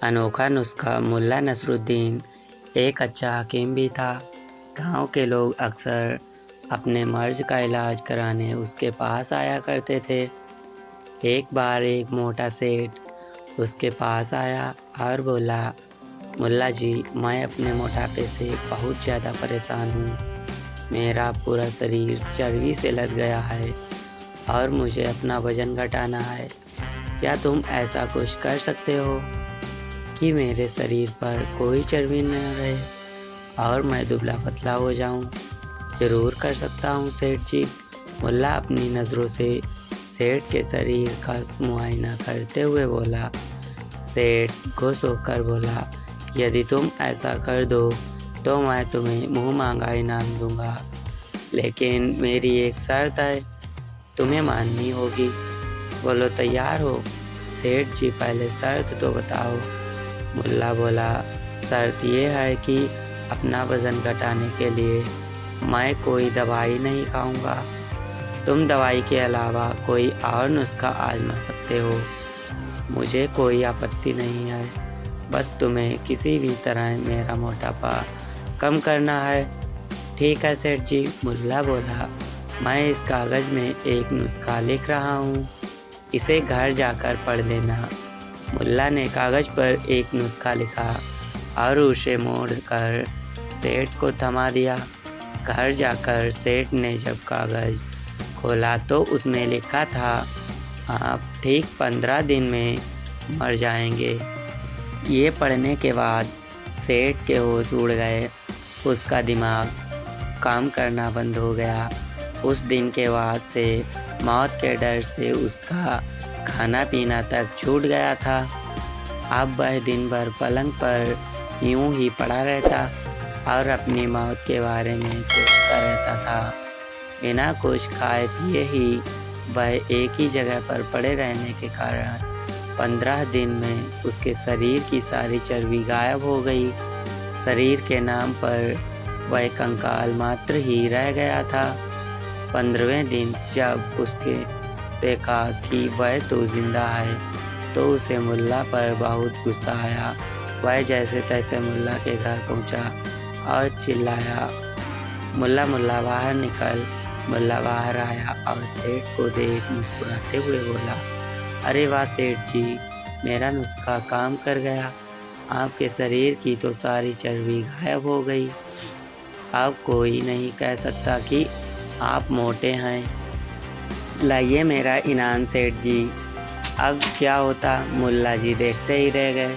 अनोखा नुस्खा। मुल्ला नसरुद्दीन एक अच्छा हकीम भी था। गांव के लोग अक्सर अपने मर्ज का इलाज कराने उसके पास आया करते थे। एक बार एक मोटा सेठ उसके पास आया और बोला, मुल्ला जी, मैं अपने मोटापे से बहुत ज़्यादा परेशान हूँ। मेरा पूरा शरीर चर्बी से लद गया है और मुझे अपना वज़न घटाना है। क्या तुम ऐसा कुछ कर सकते हो कि मेरे शरीर पर कोई चर्बी न रहे और मैं दुबला पतला हो जाऊं? ज़रूर कर सकता हूं सेठ जी। मुल्ला अपनी नज़रों से सेठ के शरीर का मुआयना करते हुए बोला। सेठ खुश होकर बोला, यदि तुम ऐसा कर दो तो मैं तुम्हें मुँह मांगा इनाम दूंगा, लेकिन मेरी एक शर्त है, तुम्हें माननी होगी। बोलो तैयार हो? सेठ जी पहले शर्त तो बताओ। मुल्ला बोला, शर्त ये है कि अपना वज़न घटाने के लिए मैं कोई दवाई नहीं खाऊंगा। तुम दवाई के अलावा कोई और नुस्खा आजमा सकते हो, मुझे कोई आपत्ति नहीं है। बस तुम्हें किसी भी तरह मेरा मोटापा कम करना है। ठीक है सेठ जी, मुल्ला बोला, मैं इस कागज़ में एक नुस्खा लिख रहा हूँ, इसे घर जाकर पढ़ लेना। मुल्ला ने कागज़ पर एक नुस्खा लिखा और उसे मोड़कर सेठ को थमा दिया। घर जाकर सेठ ने जब कागज़ खोला तो उसमें लिखा था, आप ठीक 15 दिन में मर जाएंगे। ये पढ़ने के बाद सेठ के होश उड़ गए। उसका दिमाग काम करना बंद हो गया। उस दिन के बाद से मौत के डर से उसका खाना पीना तक छूट गया था। अब वह दिन भर पलंग पर यूं ही पड़ा रहता और अपनी मौत के बारे में सोचता रहता था। बिना कुछ खाए पिए ही वह एक ही जगह पर पड़े रहने के कारण 15 दिन में उसके शरीर की सारी चर्बी गायब हो गई। शरीर के नाम पर वह कंकाल मात्र ही रह गया था। 15वें दिन जब उसके देखा कि वह तो जिंदा है तो उसे मुल्ला पर बहुत गुस्सा आया। वह जैसे तैसे मुल्ला के घर पहुंचा और चिल्लाया, मुल्ला मुल्ला बाहर निकल। मुल्ला बाहर आया और सेठ को देख मुस्कुराते हुए बोला, अरे वाह सेठ जी, मेरा नुस्खा काम कर गया। आपके शरीर की तो सारी चर्बी गायब हो गई। अब कोई नहीं कह सकता कि आप मोटे हैं। लाइए मेरा इनाम सेठ जी। अब क्या होता, मुल्ला जी देखते ही रह गए।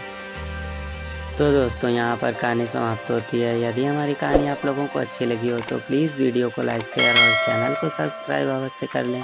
तो दोस्तों, यहाँ पर कहानी समाप्त होती है। यदि हमारी कहानी आप लोगों को अच्छी लगी हो तो प्लीज़ वीडियो को लाइक, शेयर और चैनल को सब्सक्राइब अवश्य कर लें।